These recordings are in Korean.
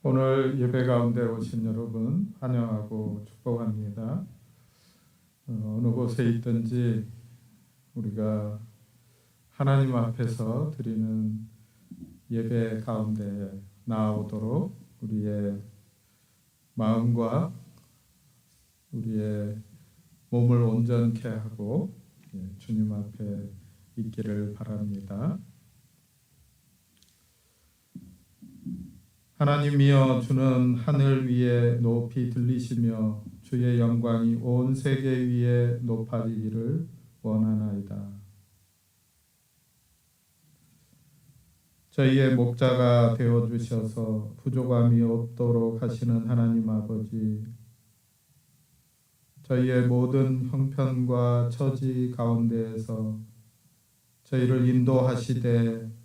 오늘 예배 가운데 오신 여러분 환영하고 축복합니다. 어느 곳에 있든지 우리가 하나님 앞에서 드리는 예배 가운데 나아오도록 우리의 마음과 우리의 몸을 온전케 하고 주님 앞에 있기를 바랍니다. 하나님이여, 주는 하늘 위에 높이 들리시며 주의 영광이 온 세계 위에 높아지기를 원하나이다. 저희의 목자가 되어주셔서 부족함이 없도록 하시는 하나님 아버지, 저희의 모든 형편과 처지 가운데에서 저희를 인도하시되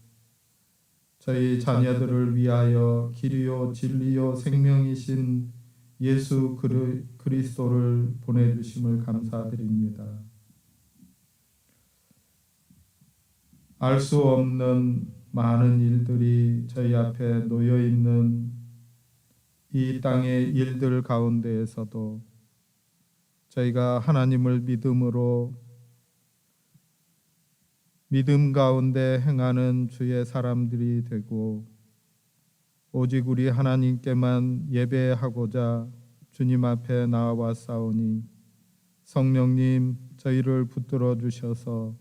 저희 자녀들을 위하여 길이요 진리요 생명이신 예수 그리스도를 보내주심을 감사드립니다. 알 수 없는 많은 일들이 저희 앞에 놓여있는 이 땅의 일들 가운데에서도 저희가 하나님을 믿음 가운데 행하는 주의 사람들이 되고 오직 우리 하나님께만 예배하고자 주님 앞에 나와왔사오니 성령님 저희를 붙들어 주셔서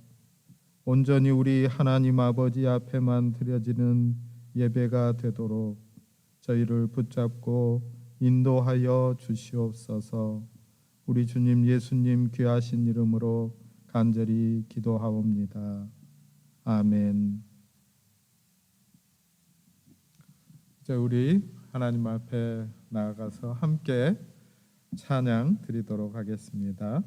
온전히 우리 하나님 아버지 앞에만 드려지는 예배가 되도록 저희를 붙잡고 인도하여 주시옵소서. 우리 주님 예수님 귀하신 이름으로 간절히 기도하옵니다. 아멘. 이제 우리 하나님 앞에 나아가서 함께 찬양 드리도록 하겠습니다.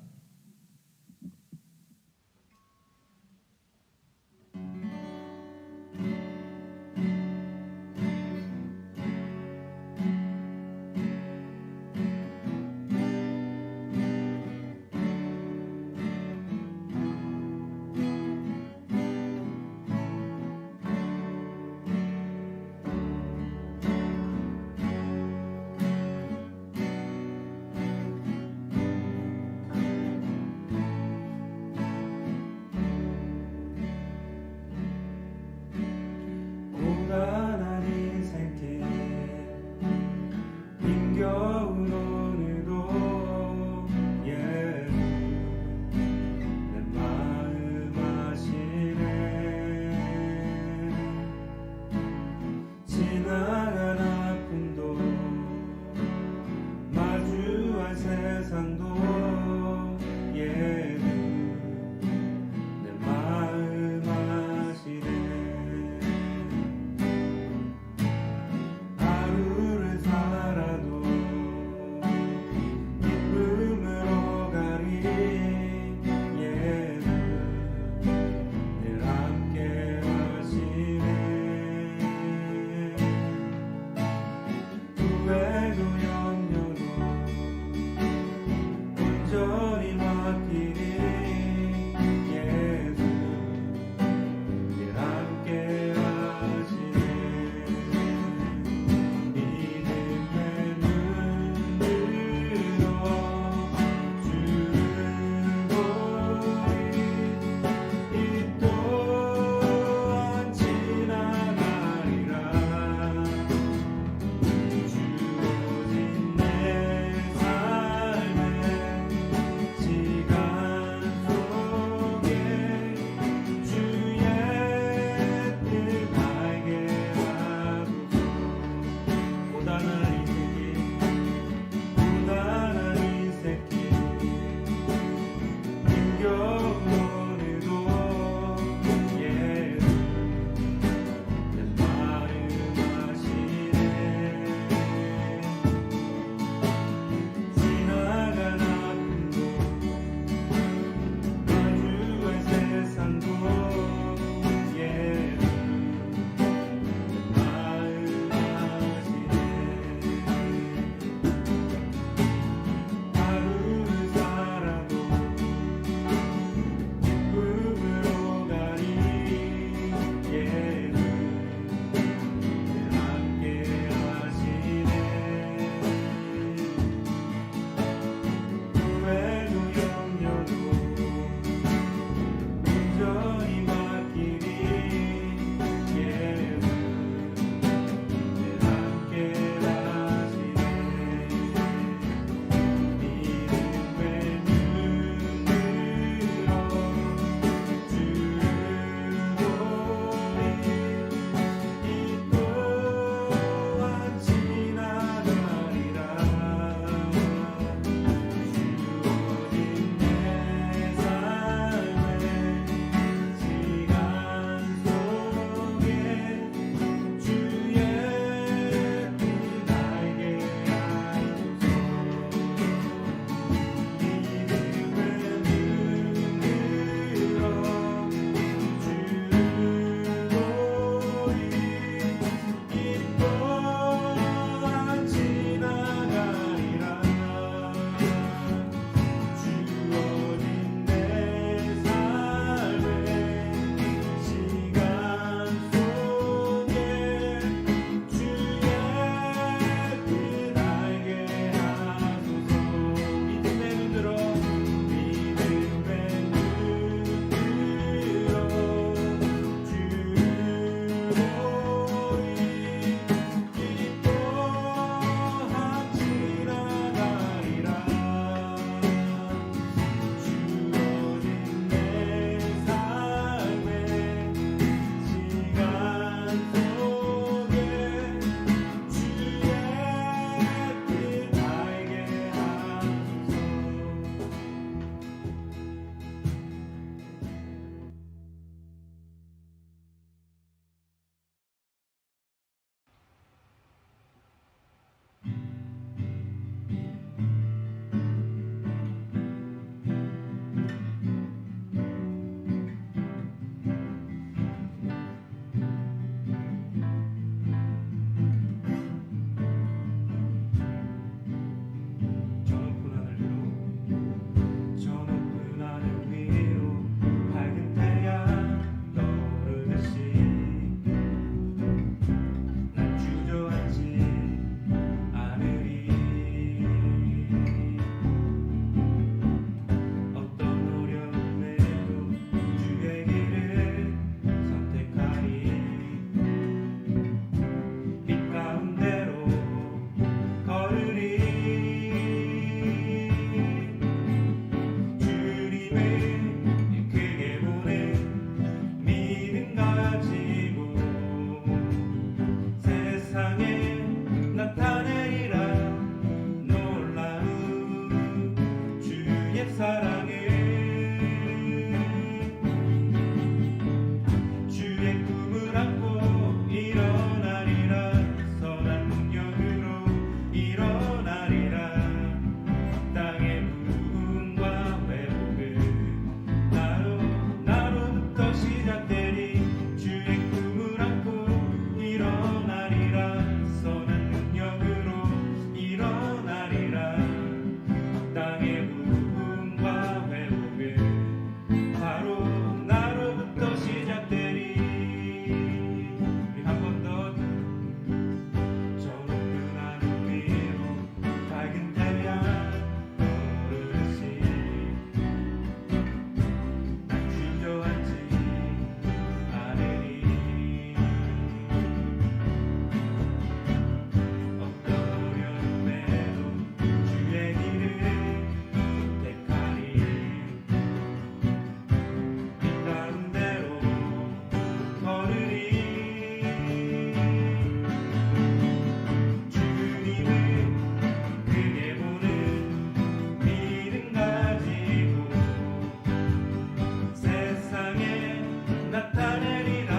나타내리라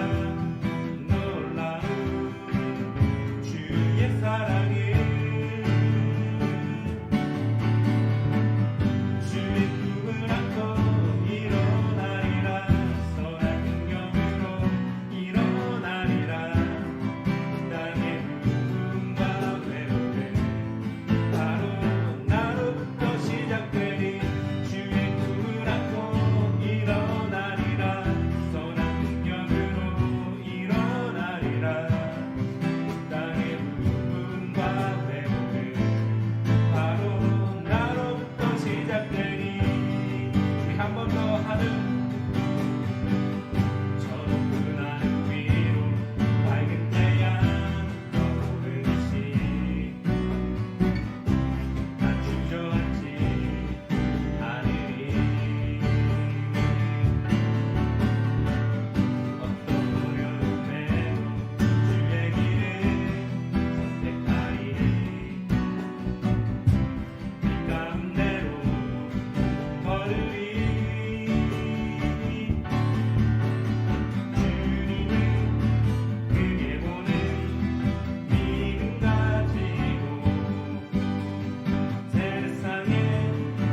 놀라운 주의 사랑을 주의 품을 안고 일어나리라 선한 능력으로 일어나리라 땅의 부흥과 회복은 바로 나로부터 시작되리 주의 품을 안고 일어나리라 선한 능력으로 일어나리라 땅의 부흥과 회복은 바로 나로부터 시작되니 우리 한 번 더 하는 저 높은 하늘 위로 밝은 태양 떠오르듯이 난 주저앉지 않으리 어떤 어려움에도 주의 길을 선택하리 이 가운데로 걸으리 주님을 크게 보는 믿음 가지고 세상에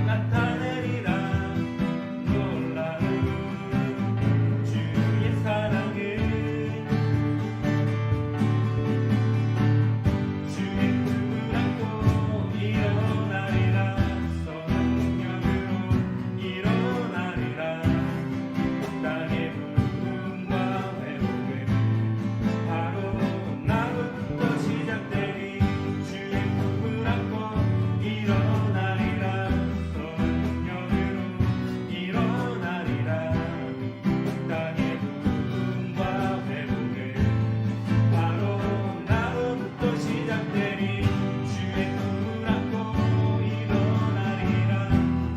나타내리라 놀라운 주의 사랑을 주의 품을 안고 일어나리라 선한 능력으로 일어나리라 땅의 부흥과 회복은 바로 나로부터 시작되리 주의 품을 안고 일어나리라 선한 능력으로 일어나리라 땅의 부흥과 회복은 바로 나로부터 시작되리 주의 품을 안고 일어나리라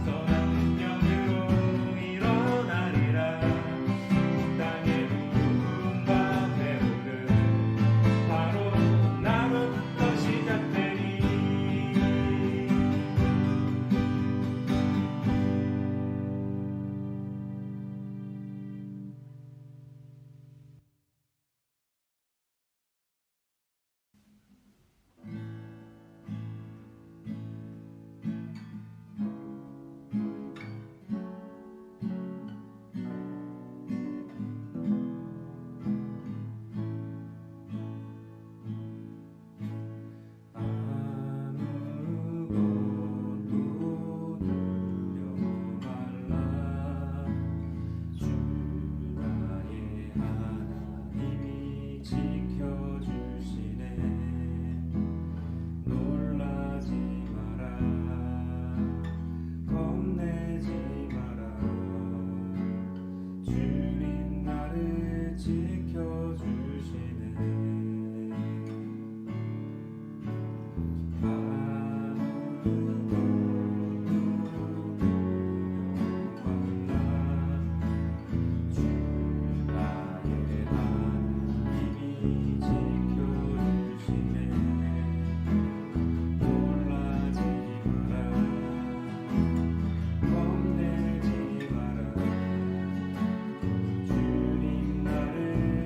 선한 능력으로 일어나리라 땅의 부흥과 회복은 바로 나로부터 시작되리 아무것도 두려워 말라 주 나의 하나님이 지켜주시네 놀라지 마라 겁내지 마라 주님 나를 지켜주시네 겁내지 마라 주님 나를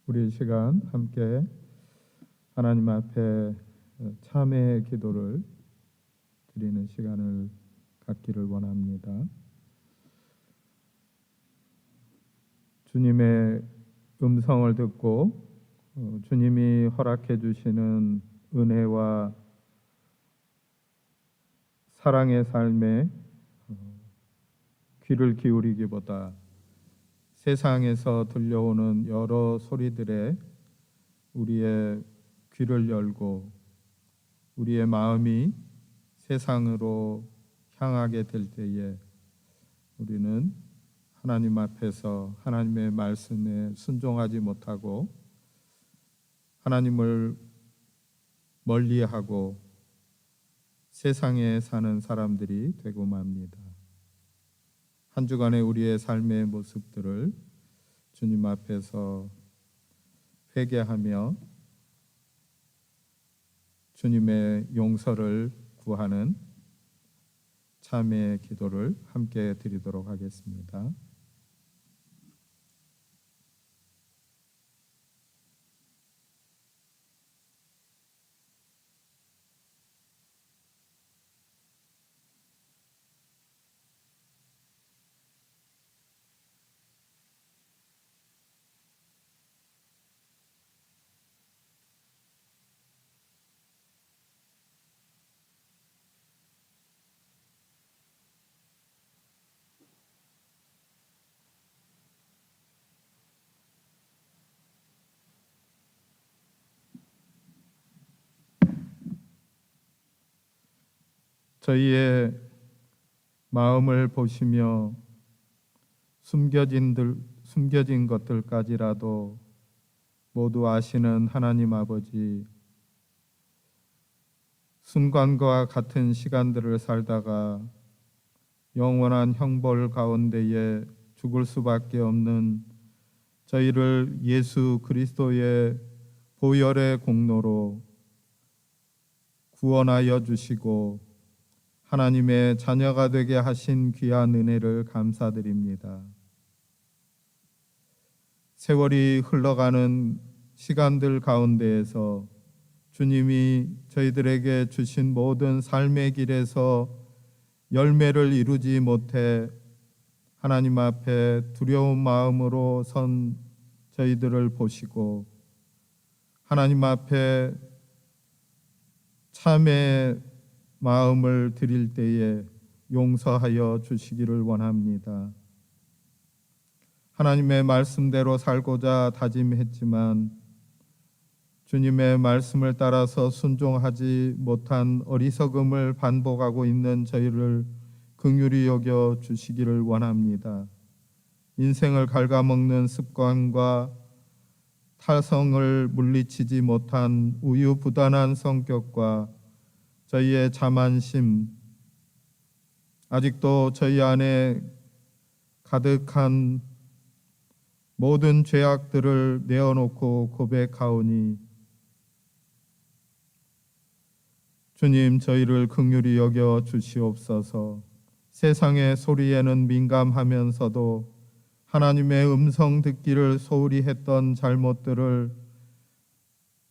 우리 시간 함께 하나님 앞에 참회의 기도를 드리는 시간을 갖기를 원합니다. 주님의 음성을 듣고 주님이 허락해 주시는 은혜와 사랑의 삶에 귀를 기울이기보다 세상에서 들려오는 여러 소리들에 우리의 귀를 열고 우리의 마음이 세상으로 향하게 될 때에 우리는 하나님 앞에서 하나님의 말씀에 순종하지 못하고 하나님을 멀리하고 세상에 사는 사람들이 되고 맙니다. 한 주간의 우리의 삶의 모습들을 주님 앞에서 회개하며 주님의 용서를 구하는 참회의 기도를 함께 드리도록 하겠습니다. 저희의 마음을 보시며 숨겨진 것들까지라도 모두 아시는 하나님 아버지, 순간과 같은 시간들을 살다가 영원한 형벌 가운데에 죽을 수밖에 없는 저희를 예수 그리스도의 보혈의 공로로 구원하여 주시고 하나님의 자녀가 되게 하신 귀한 은혜를 감사드립니다. 세월이 흘러가는 시간들 가운데에서 주님이 저희들에게 주신 모든 삶의 길에서 열매를 이루지 못해 하나님 앞에 두려운 마음으로 선 저희들을 보시고 하나님 앞에 참의 마음을 드릴 때에 용서하여 주시기를 원합니다. 하나님의 말씀대로 살고자 다짐했지만 주님의 말씀을 따라서 순종하지 못한 어리석음을 반복하고 있는 저희를 긍휼히 여겨 주시기를 원합니다. 인생을 갉아먹는 습관과 타성을 물리치지 못한 우유부단한 성격과 저희의 자만심, 아직도 저희 안에 가득한 모든 죄악들을 내어놓고 고백하오니 주님, 저희를 긍휼히 여겨 주시옵소서. 세상의 소리에는 민감하면서도 하나님의 음성 듣기를 소홀히 했던 잘못들을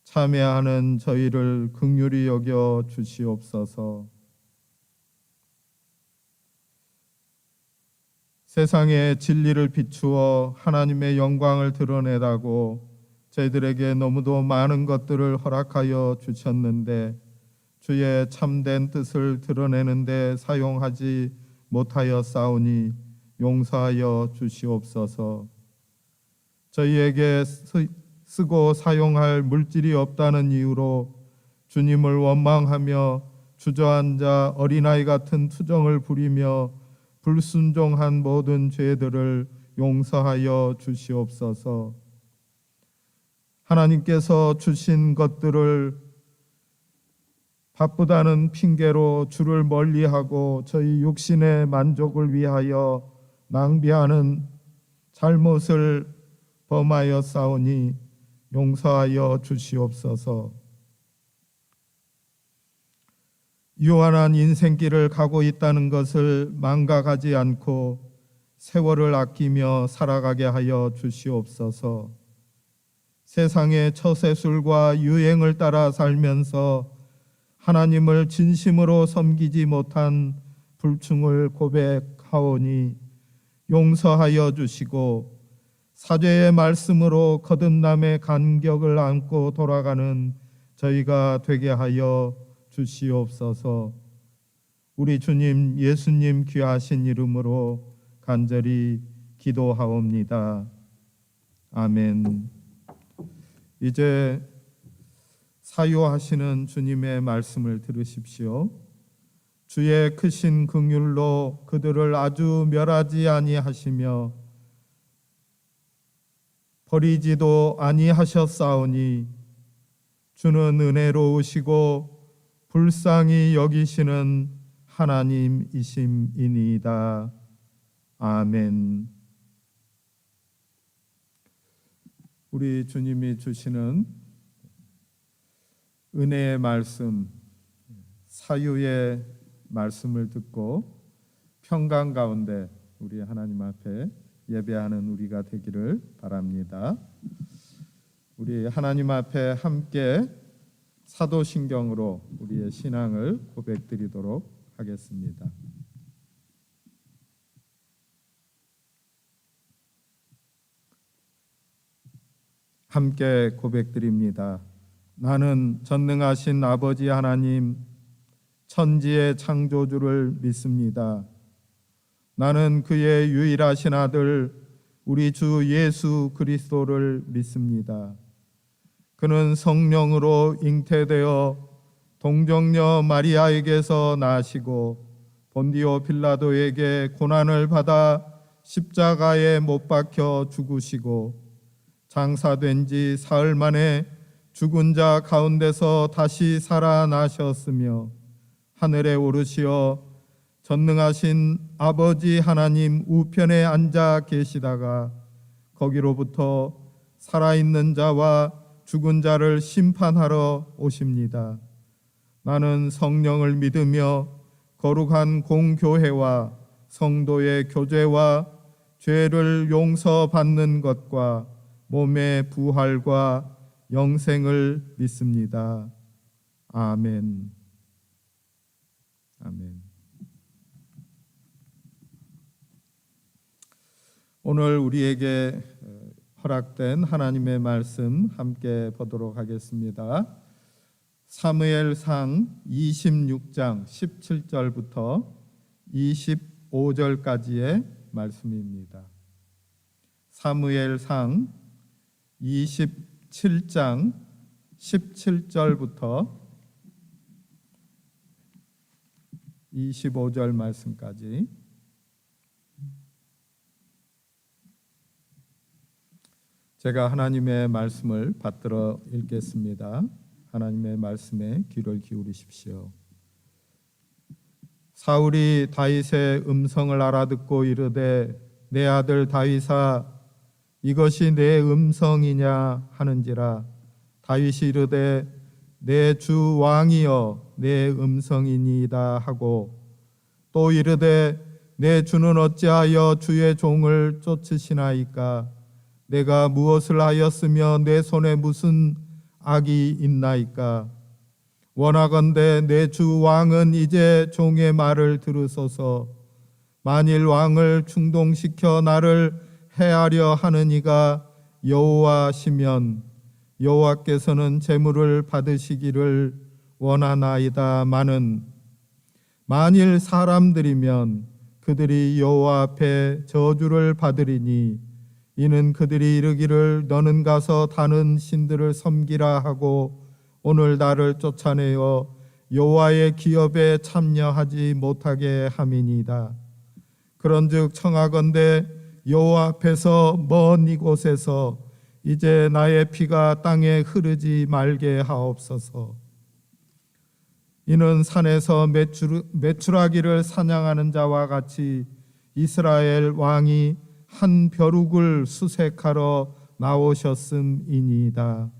참회하는 저희를 긍휼히 여겨 주시옵소서. 세상의 진리를 비추어 하나님의 영광을 드러내라고 저희들에게 너무도 많은 것들을 허락하여 주셨는데 주의 참된 뜻을 드러내는데 사용하지 못하여 싸우니 용서하여 주시옵소서. 저희에게 쓰고 사용할 물질이 없다는 이유로 주님을 원망하며 주저앉아 어린아이 같은 투정을 부리며 불순종한 모든 죄들을 용서하여 주시옵소서. 하나님께서 주신 것들을 바쁘다는 핑계로 주를 멀리하고 저희 육신의 만족을 위하여 낭비하는 잘못을 범하여 싸우니 용서하여 주시옵소서. 유한한 인생길을 가고 있다는 것을 망각하지 않고 세월을 아끼며 살아가게 하여 주시옵소서. 세상의 처세술과 유행을 따라 살면서 하나님을 진심으로 섬기지 못한 불충을 고백하오니 용서하여 주시고 사죄의 말씀으로 거듭남의 간격을 안고 돌아가는 저희가 되게 하여 주시옵소서. 우리 주님 예수님 귀하신 이름으로 간절히 기도하옵니다. 아멘. 이제 사유하시는 주님의 말씀을 들으십시오. 주의 크신 긍휼로 그들을 아주 멸하지 아니하시며 버리지도 아니하셨사오니 주는 은혜로우시고 불쌍히 여기시는 하나님이심이니이다. 아멘. 우리 주님이 주시는 은혜의 말씀, 사유의 말씀을 듣고 평강 가운데 우리 하나님 앞에 예배하는 우리가 되기를 바랍니다. 우리 하나님 앞에 함께 사도신경으로 우리의 신앙을 고백드리도록 하겠습니다. 함께 고백드립니다. 나는 전능하신 아버지 하나님, 천지의 창조주를 믿습니다. 나는 그의 유일하신 아들 우리 주 예수 그리스도를 믿습니다. 그는 성령으로 잉태되어 동정녀 마리아에게서 나시고 본디오 빌라도에게 고난을 받아 십자가에 못 박혀 죽으시고 장사된 지 사흘 만에 죽은 자 가운데서 다시 살아나셨으며 하늘에 오르시어 전능하신 아버지 하나님 우편에 앉아 계시다가 거기로부터 살아있는 자와 죽은 자를 심판하러 오십니다. 나는 성령을 믿으며 거룩한 공교회와 성도의 교제와 죄를 용서받는 것과 몸의 부활과 영생을 믿습니다. 아멘. 아멘. 오늘 우리에게 허락된 하나님의 말씀 함께 보도록 하겠습니다. 사무엘상 26장 17절부터 25절까지의 말씀입니다. 사무엘상 27장 17절부터 25절 말씀까지 제가 하나님의 말씀을 받들어 읽겠습니다. 하나님의 말씀에 귀를 기울이십시오. 사울이 다윗의 음성을 알아듣고 이르되 내 아들 다윗아 이것이 내 음성이냐 하는지라 다윗이 이르되 내 주 왕이여 내 음성이니이다 하고 또 이르되 내 주는 어찌하여 주의 종을 쫓으시나이까 내가 무엇을 하였으며 내 손에 무슨 악이 있나이까 원하건대 내 주 왕은 이제 종의 말을 들으소서 만일 왕을 충동시켜 나를 해하려 하는 이가 여호와시면 여호와께서는 제물을 받으시기를 원하나이다마는 만일 사람들이면 그들이 여호와 앞에 저주를 받으리니 이는 그들이 이르기를 너는 가서 다른 신들을 섬기라 하고 오늘 나를 쫓아내어 여호와의 기업에 참여하지 못하게 함이니이다. 그런즉 청하건대 여호와 앞에서 먼 이곳에서 이제 나의 피가 땅에 흐르지 말게 하옵소서. 이는 산에서 메추라기를 사냥하는 자와 같이 이스라엘 왕이 한 벼룩을 수색하러 나오셨음이니이다.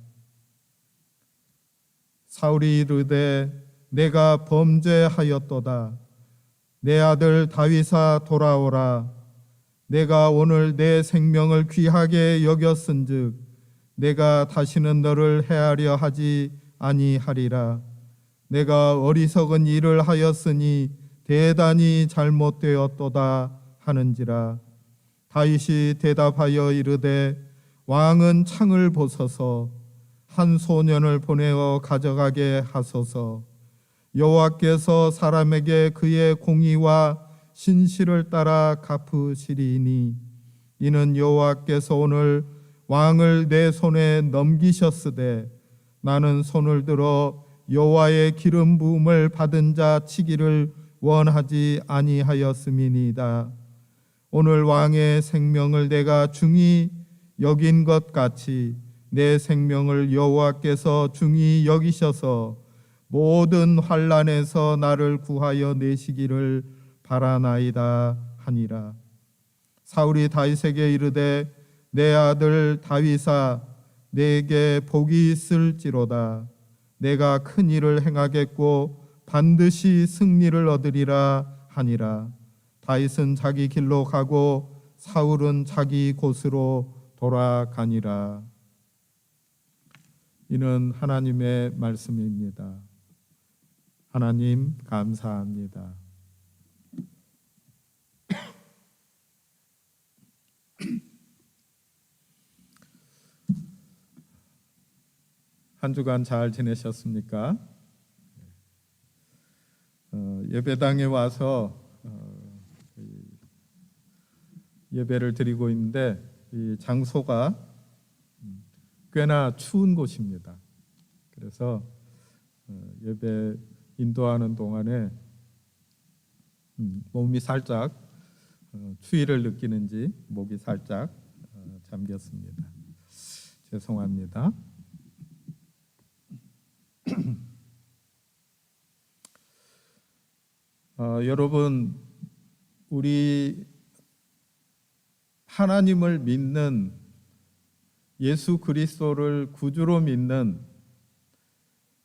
사울이 이르되 내가 범죄하였도다. 내 아들 다윗아 돌아오라. 내가 오늘 내 생명을 귀하게 여겼은즉 내가 다시는 너를 해하려 하지 아니하리라. 내가 어리석은 일을 하였으니 대단히 잘못되었도다 하는지라. 다윗이 대답하여 이르되 왕은 창을 보소서. 한 소년을 보내어 가져가게 하소서. 여호와께서 사람에게 그의 공의와 신실을 따라 갚으시리니 이는 여호와께서 오늘 왕을 내 손에 넘기셨으되 나는 손을 들어 여호와의 기름 부음을 받은 자 치기를 원하지 아니하였음이니이다. 오늘 왕의 생명을 내가 중히 여긴 것 같이 내 생명을 여호와께서 중히 여기셔서 모든 환난에서 나를 구하여 내시기를 바라나이다 하니라. 사울이 다윗에게 이르되 내 아들 다윗아 내게 복이 있을지로다. 내가 큰 일을 행하겠고 반드시 승리를 얻으리라 하니라. 다윗은 자기 길로 가고 사울은 자기 곳으로 돌아가니라. 이는 하나님의 말씀입니다. 하나님 감사합니다. 한 주간 잘 지내셨습니까? 예배당에 와서 예배를 드리고 있는데 이 장소가 꽤나 추운 곳입니다. 그래서 예배 인도하는 동안에 몸이 살짝 추위를 느끼는지 목이 살짝 잠겼습니다. 죄송합니다. 여러분, 우리 하나님을 믿는 예수 그리스도를 구주로 믿는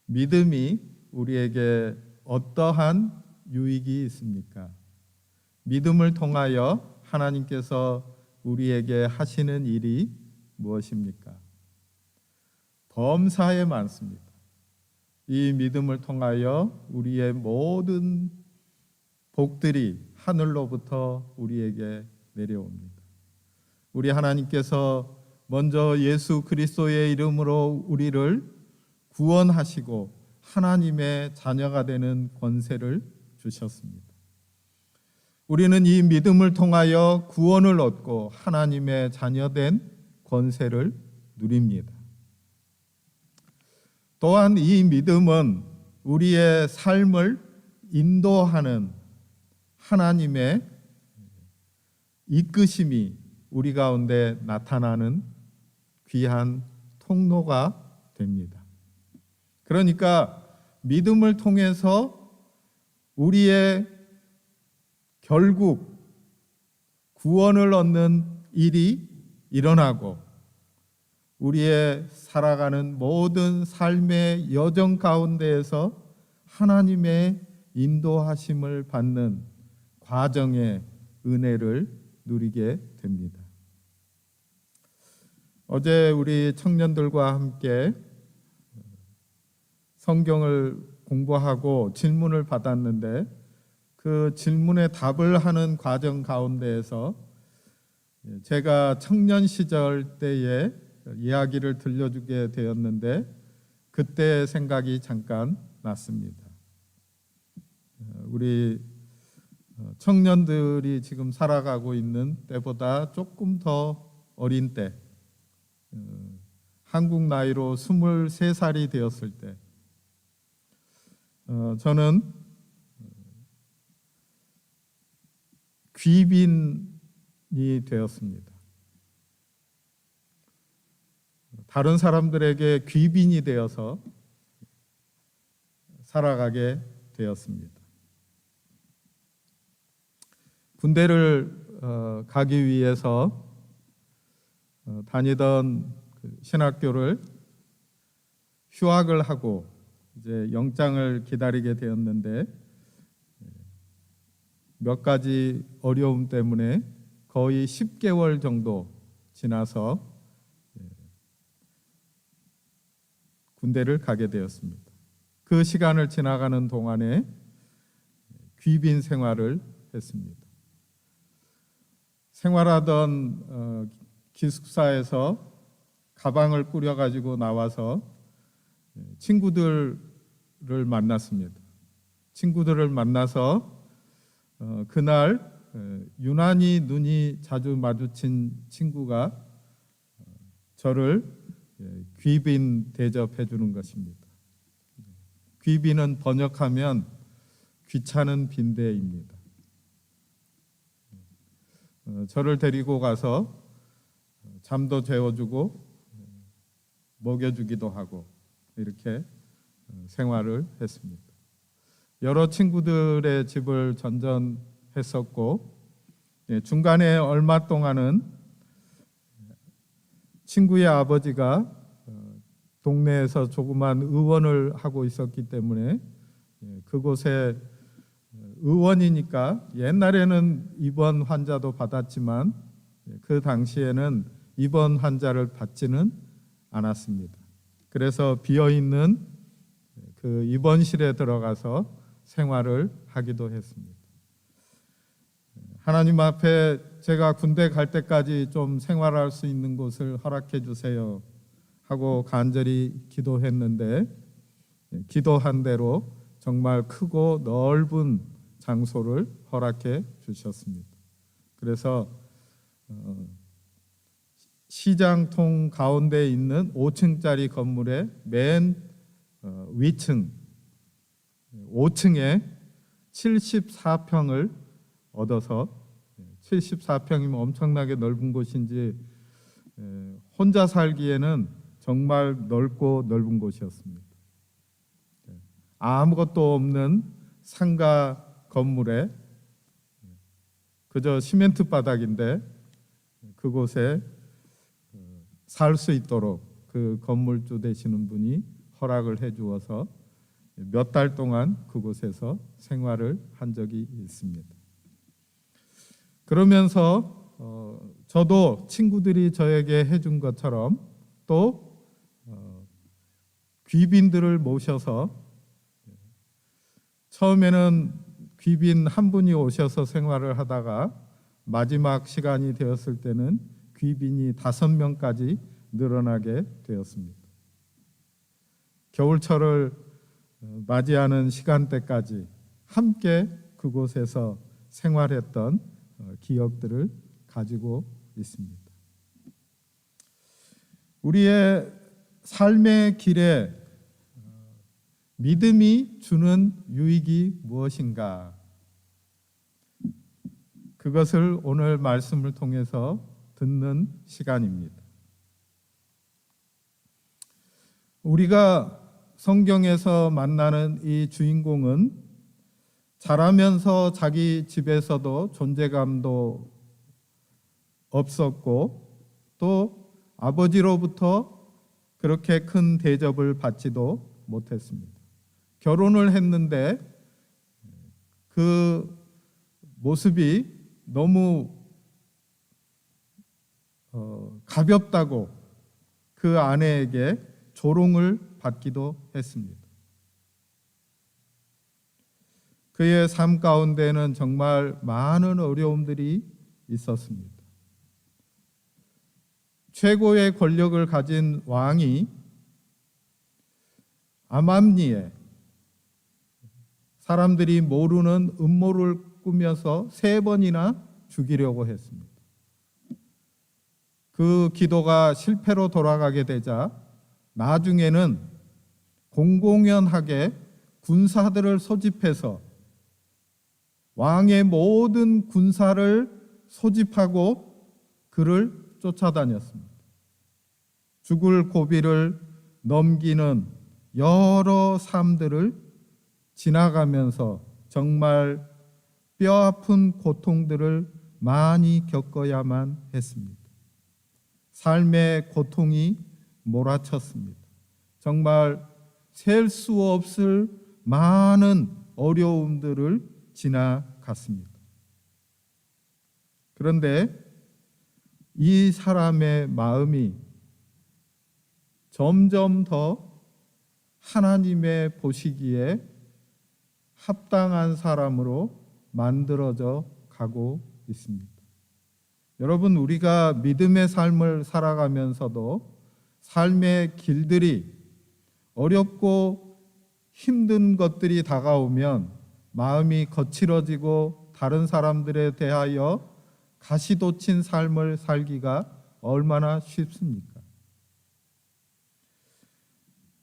믿음이 우리에게 어떠한 유익이 있습니까? 믿음을 통하여 하나님께서 우리에게 하시는 일이 무엇입니까? 범사에 많습니다. 이 믿음을 통하여 우리의 모든 복들이 하늘로부터 우리에게 내려옵니다. 우리 하나님께서 먼저 예수 그리스도의 이름으로 우리를 구원하시고 하나님의 자녀가 되는 권세를 주셨습니다. 우리는 이 믿음을 통하여 구원을 얻고 하나님의 자녀된 권세를 누립니다. 또한 이 믿음은 우리의 삶을 인도하는 하나님의 이끄심이 우리 가운데 나타나는 귀한 통로가 됩니다. 그러니까 믿음을 통해서 우리의 결국 구원을 얻는 일이 일어나고 우리의 살아가는 모든 삶의 여정 가운데에서 하나님의 인도하심을 받는 과정의 은혜를 누리게 됩니다. 어제 우리 청년들과 함께 성경을 공부하고 질문을 받았는데 그 질문에 답을 하는 과정 가운데에서 제가 청년 시절 때의 이야기를 들려주게 되었는데 그때 생각이 잠깐 났습니다. 우리 청년들이 지금 살아가고 있는 때보다 조금 더 어린 때, 한국 나이로 23살이 되었을 때 저는 귀빈이 되었습니다. 다른 사람들에게 귀빈이 되어서 살아가게 되었습니다. 군대를 가기 위해서 다니던 신학교를 휴학을 하고 이제 영장을 기다리게 되었는데 몇 가지 어려움 때문에 거의 10개월 정도 지나서 군대를 가게 되었습니다. 그 시간을 지나가는 동안에 귀빈 생활을 했습니다. 생활하던 기숙사에서 가방을 꾸려가지고 나와서 친구들을 만났습니다. 친구들을 만나서 그날 유난히 눈이 자주 마주친 친구가 저를 귀빈 대접해 주는 것입니다. 귀빈은 번역하면 귀찮은 빈대입니다. 저를 데리고 가서 잠도 재워주고 먹여주기도 하고 이렇게 생활을 했습니다. 여러 친구들의 집을 전전했었고 중간에 얼마 동안은 친구의 아버지가 동네에서 조그만 의원을 하고 있었기 때문에 그곳에 의원이니까 옛날에는 입원 환자도 받았지만 그 당시에는 입원 환자를 받지는 않았습니다. 그래서 비어있는 그 입원실에 들어가서 생활을 하기도 했습니다. 하나님 앞에 제가 군대 갈 때까지 좀 생활할 수 있는 곳을 허락해 주세요 하고 간절히 기도했는데 기도한 대로 정말 크고 넓은 장소를 허락해 주셨습니다. 그래서 시장통 가운데 있는 5층짜리 건물의 맨 위층 5층에 74평을 얻어서 74평이면 엄청나게 넓은 곳인지 혼자 살기에는 정말 넓고 넓은 곳이었습니다. 아무것도 없는 상가 건물에 그저 시멘트 바닥인데 그곳에 살 수 있도록 그 건물주 되시는 분이 허락을 해 주어서 몇 달 동안 그곳에서 생활을 한 적이 있습니다. 그러면서 저도 친구들이 저에게 해준 것처럼 또 귀빈들을 모셔서 처음에는 귀빈 한 분이 오셔서 생활을 하다가 마지막 시간이 되었을 때는 귀빈이 5명까지 늘어나게 되었습니다. 겨울철을 맞이하는 시간대까지 함께 그곳에서 생활했던 기억들을 가지고 있습니다. 우리의 삶의 길에 믿음이 주는 유익이 무엇인가? 그것을 오늘 말씀을 통해서 듣는 시간입니다. 우리가 성경에서 만나는 이 주인공은 자라면서 자기 집에서도 존재감도 없었고 또 아버지로부터 그렇게 큰 대접을 받지도 못했습니다. 결혼을 했는데 그 모습이 너무 가볍다고 그 아내에게 조롱을 받기도 했습니다. 그의 삶 가운데는 정말 많은 어려움들이 있었습니다. 최고의 권력을 가진 왕이 암암리에 사람들이 모르는 음모를 꾸며서 3번이나 죽이려고 했습니다. 그 기도가 실패로 돌아가게 되자 나중에는 공공연하게 군사들을 소집해서 왕의 모든 군사를 소집하고 그를 쫓아다녔습니다. 죽을 고비를 넘기는 여러 삶들을 지나가면서 정말 뼈아픈 고통들을 많이 겪어야만 했습니다. 삶의 고통이 몰아쳤습니다. 정말 셀 수 없을 많은 어려움들을 지나갔습니다. 그런데 이 사람의 마음이 점점 더 하나님의 보시기에 합당한 사람으로 만들어져 가고 있습니다. 여러분, 우리가 믿음의 삶을 살아가면서도 삶의 길들이 어렵고 힘든 것들이 다가오면 마음이 거칠어지고 다른 사람들에 대하여 가시돋친 삶을 살기가 얼마나 쉽습니까?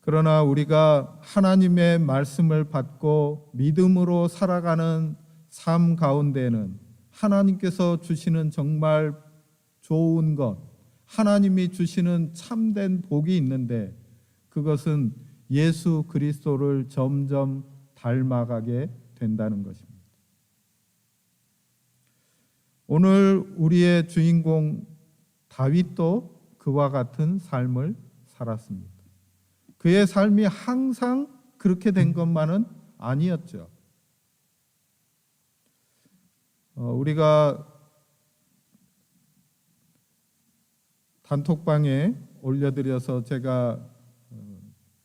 그러나 우리가 하나님의 말씀을 받고 믿음으로 살아가는 삶 가운데는 하나님께서 주시는 정말 좋은 것, 하나님이 주시는 참된 복이 있는데 그것은 예수 그리스도를 점점 닮아가게 된다는 것입니다. 오늘 우리의 주인공 다윗도 그와 같은 삶을 살았습니다. 그의 삶이 항상 그렇게 된 것만은 아니었죠. 우리가 단톡방에 올려드려서 제가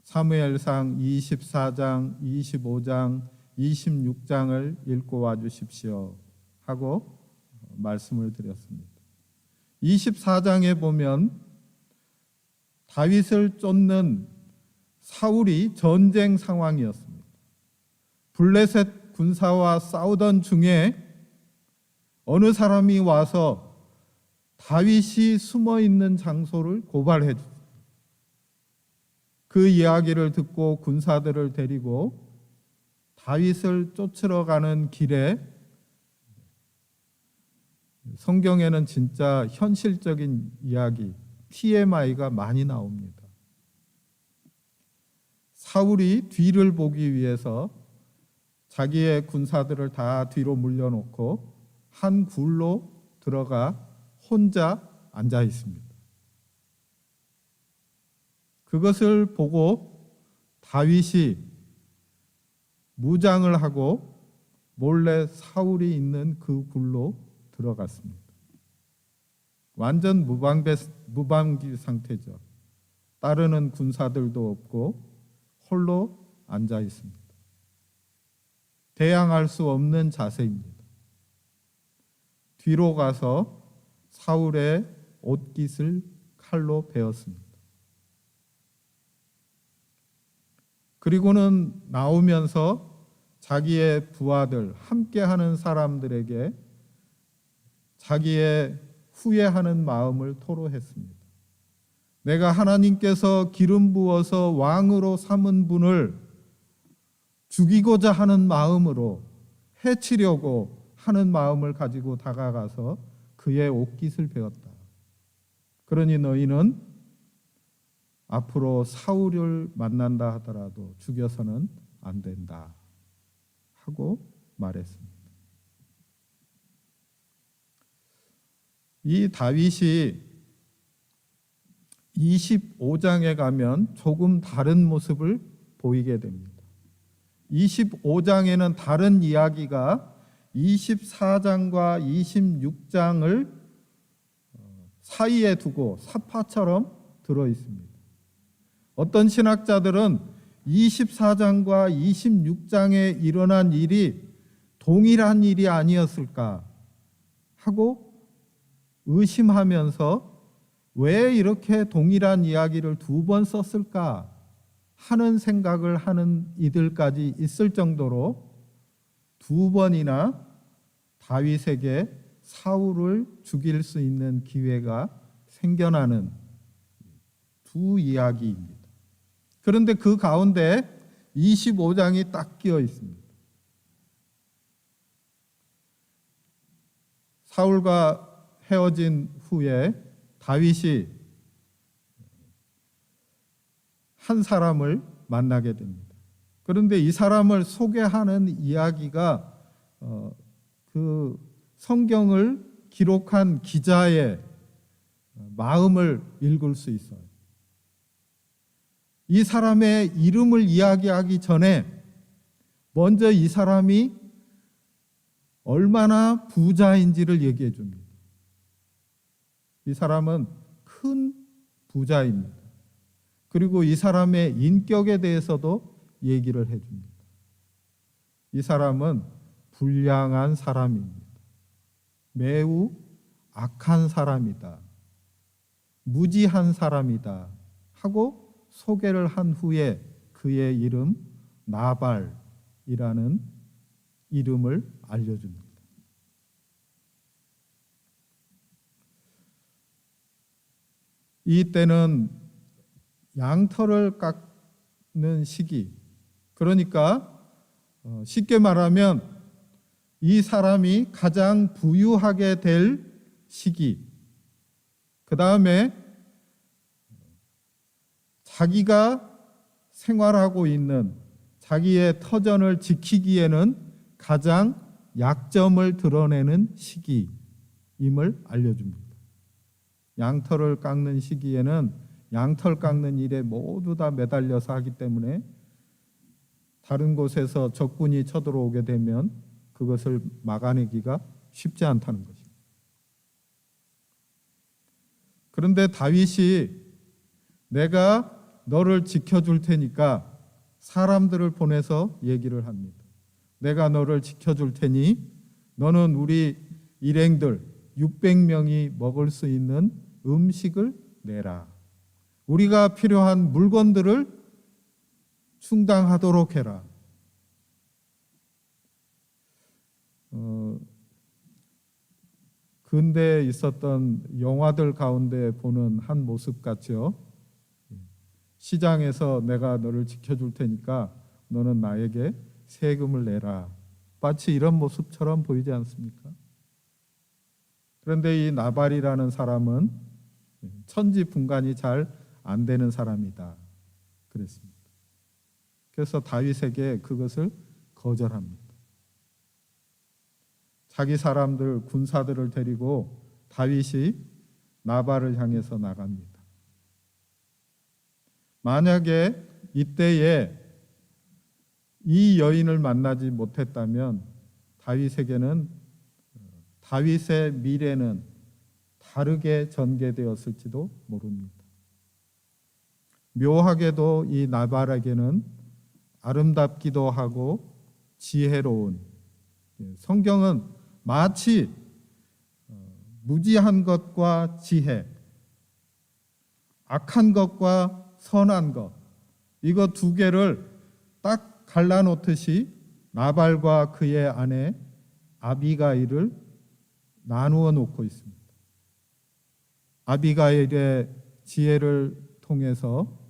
사무엘상 24장, 25장, 26장을 읽고 와주십시오 하고 말씀을 드렸습니다. 24장에 보면 다윗을 쫓는 사울이 전쟁 상황이었습니다. 블레셋 군사와 싸우던 중에 어느 사람이 와서 다윗이 숨어 있는 장소를 고발해 줍니다. 그 이야기를 듣고 군사들을 데리고 다윗을 쫓으러 가는 길에 성경에는 진짜 현실적인 이야기, TMI가 많이 나옵니다. 사울이 뒤를 보기 위해서 자기의 군사들을 다 뒤로 물려놓고 한 굴로 들어가 혼자 앉아 있습니다. 그것을 보고 다윗이 무장을 하고 몰래 사울이 있는 그 굴로 들어갔습니다. 완전 무방비 상태죠. 따르는 군사들도 없고 홀로 앉아 있습니다. 대항할 수 없는 자세입니다. 뒤로 가서 사울의 옷깃을 칼로 베었습니다. 그리고는 나오면서 자기의 부하들, 함께하는 사람들에게 자기의 후회하는 마음을 토로했습니다. 내가 하나님께서 기름 부어서 왕으로 삼은 분을 죽이고자 하는 마음으로 해치려고 하는 마음을 가지고 다가가서 그의 옷깃을 베었다. 그러니 너희는 앞으로 사울을 만난다 하더라도 죽여서는 안 된다 하고 말했습니다. 이 다윗이 25장에 가면 조금 다른 모습을 보이게 됩니다. 25장에는 다른 이야기가 24장과 26장을 사이에 두고 사파처럼 들어 있습니다. 어떤 신학자들은 24장과 26장에 일어난 일이 동일한 일이 아니었을까 하고 의심하면서 왜 이렇게 동일한 이야기를 두 번 썼을까 하는 생각을 하는 이들까지 있을 정도로 두 번이나 다윗에게 사울을 죽일 수 있는 기회가 생겨나는 두 이야기입니다. 그런데 그 가운데 25장이 딱 끼어 있습니다. 사울과 헤어진 후에 다윗이 한 사람을 만나게 됩니다. 그런데 이 사람을 소개하는 이야기가 그 성경을 기록한 기자의 마음을 읽을 수 있어요. 이 사람의 이름을 이야기하기 전에 먼저 이 사람이 얼마나 부자인지를 얘기해 줍니다. 이 사람은 큰 부자입니다. 그리고 이 사람의 인격에 대해서도 얘기를 해줍니다. 이 사람은 불량한 사람입니다. 매우 악한 사람이다. 무지한 사람이다. 하고 소개를 한 후에 그의 이름 나발이라는 이름을 알려줍니다. 이때는 양털을 깎는 시기, 그러니까 쉽게 말하면 이 사람이 가장 부유하게 될 시기, 그 다음에 자기가 생활하고 있는 자기의 터전을 지키기에는 가장 약점을 드러내는 시기임을 알려줍니다. 양털을 깎는 시기에는 양털 깎는 일에 모두 다 매달려서 하기 때문에 다른 곳에서 적군이 쳐들어오게 되면 그것을 막아내기가 쉽지 않다는 것입니다. 그런데 다윗이 내가 너를 지켜줄 테니까 사람들을 보내서 얘기를 합니다. 내가 너를 지켜줄 테니 너는 우리 일행들 600명이 먹을 수 있는 음식을 내라. 우리가 필요한 물건들을 충당하도록 해라. 근대에 있었던 영화들 가운데 보는 한 모습 같죠. 시장에서 내가 너를 지켜줄 테니까 너는 나에게 세금을 내라. 마치 이런 모습처럼 보이지 않습니까? 그런데 이 나발이라는 사람은 천지분간이 잘 안 되는 사람이다. 그랬습니다. 그래서 다윗에게 그것을 거절합니다. 자기 사람들, 군사들을 데리고 다윗이 나발을 향해서 나갑니다. 만약에 이때에 이 여인을 만나지 못했다면 다윗에게는 다윗의 미래는 다르게 전개되었을지도 모릅니다. 묘하게도 이 나발에게는 아름답기도 하고 지혜로운, 성경은 마치 무지한 것과 지혜, 악한 것과 선한 것, 이거 두 개를 딱 갈라놓듯이 나발과 그의 아내 아비가일을 나누어 놓고 있습니다. 아비가일의 지혜를 통해서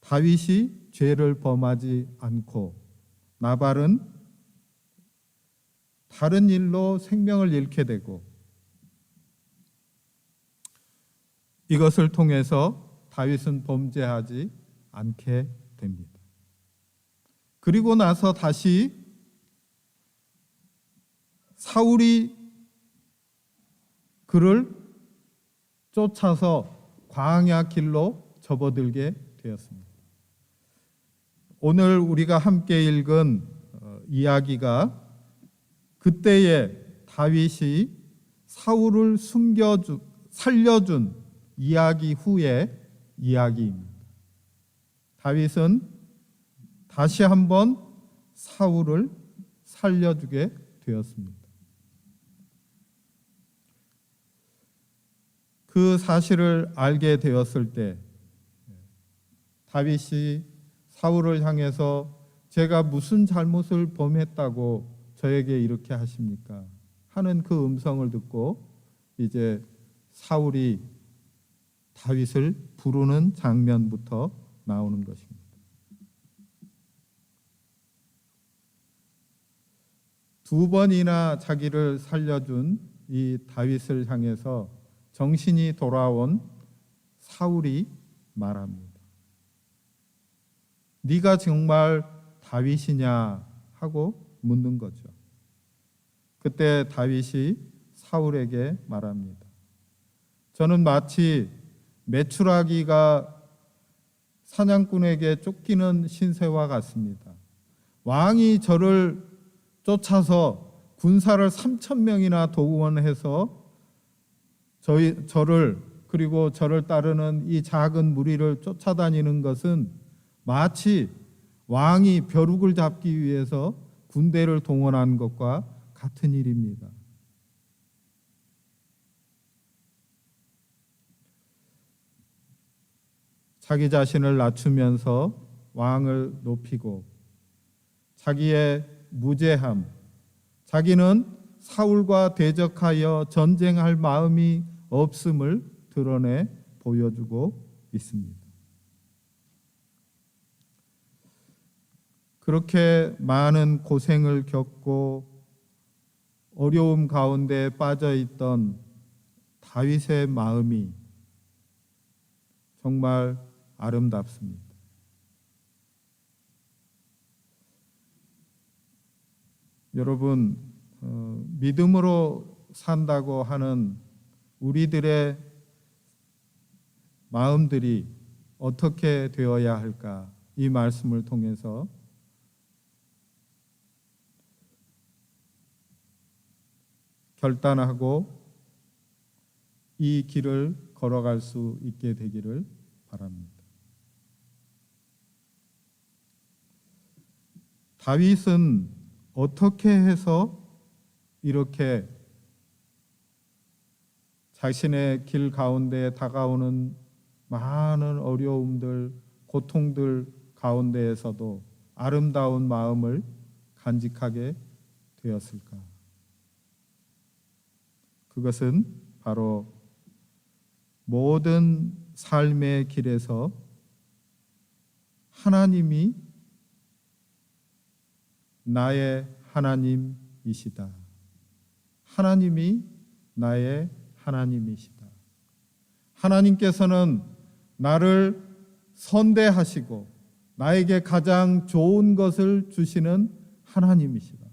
다윗이 죄를 범하지 않고 나발은 다른 일로 생명을 잃게 되고, 이것을 통해서 다윗은 범죄하지 않게 됩니다. 그리고 나서 다시 사울이 그를 쫓아서 광야 길로 접어들게 되었습니다. 오늘 우리가 함께 읽은 이야기가 그때에 다윗이 사울을 살려준 이야기 후의 이야기입니다. 다윗은 다시 한번 사울을 살려주게 되었습니다. 그 사실을 알게 되었을 때 다윗이 사울을 향해서 제가 무슨 잘못을 범했다고 저에게 이렇게 하십니까? 하는 그 음성을 듣고 이제 사울이 다윗을 부르는 장면부터 나오는 것입니다. 두 번이나 자기를 살려준 이 다윗을 향해서 정신이 돌아온 사울이 말합니다. 네가 정말 다윗이냐 하고 묻는 거죠. 그때 다윗이 사울에게 말합니다. 저는 마치 메추라기가 사냥꾼에게 쫓기는 신세와 같습니다. 왕이 저를 쫓아서 군사를 3,000명이나 동원해서 저를 그리고 저를 따르는 이 작은 무리를 쫓아다니는 것은 마치 왕이 벼룩을 잡기 위해서 군대를 동원한 것과 같은 일입니다. 자기 자신을 낮추면서 왕을 높이고 자기의 무죄함, 자기는 사울과 대적하여 전쟁할 마음이 없음을 드러내 보여주고 있습니다. 그렇게 많은 고생을 겪고 어려움 가운데 빠져 있던 다윗의 마음이 정말 아름답습니다. 여러분, 믿음으로 산다고 하는 우리들의 마음들이 어떻게 되어야 할까? 이 말씀을 통해서 결단하고 이 길을 걸어갈 수 있게 되기를 바랍니다. 다윗은 어떻게 해서 이렇게 자신의 길 가운데 다가오는 많은 어려움들, 고통들 가운데에서도 아름다운 마음을 간직하게 되었을까? 그것은 바로 모든 삶의 길에서 하나님이 나의 하나님이시다. 하나님이 나의 하나님이시다. 하나님께서는 나를 선대하시고 나에게 가장 좋은 것을 주시는 하나님이시다.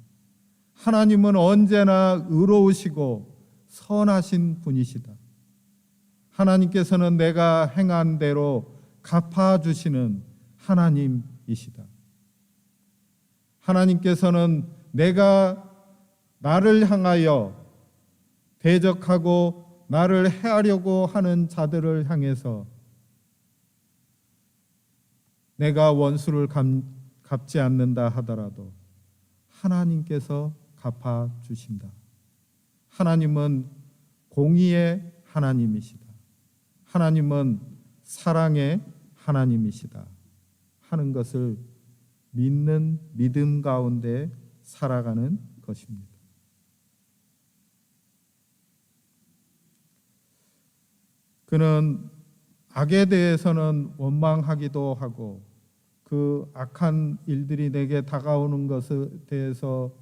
하나님은 언제나 의로우시고 선하신 분이시다. 하나님께서는 내가 행한 대로 갚아주시는 하나님이시다. 하나님께서는 내가 나를 향하여 대적하고 나를 해하려고 하는 자들을 향해서 내가 원수를 갚지 않는다 하더라도 하나님께서 갚아주신다. 하나님은 공의의 하나님이시다. 하나님은 사랑의 하나님이시다 하는 것을 믿는 믿음 가운데 살아가는 것입니다. 그는 악에 대해서는 원망하기도 하고 그 악한 일들이 내게 다가오는 것에 대해서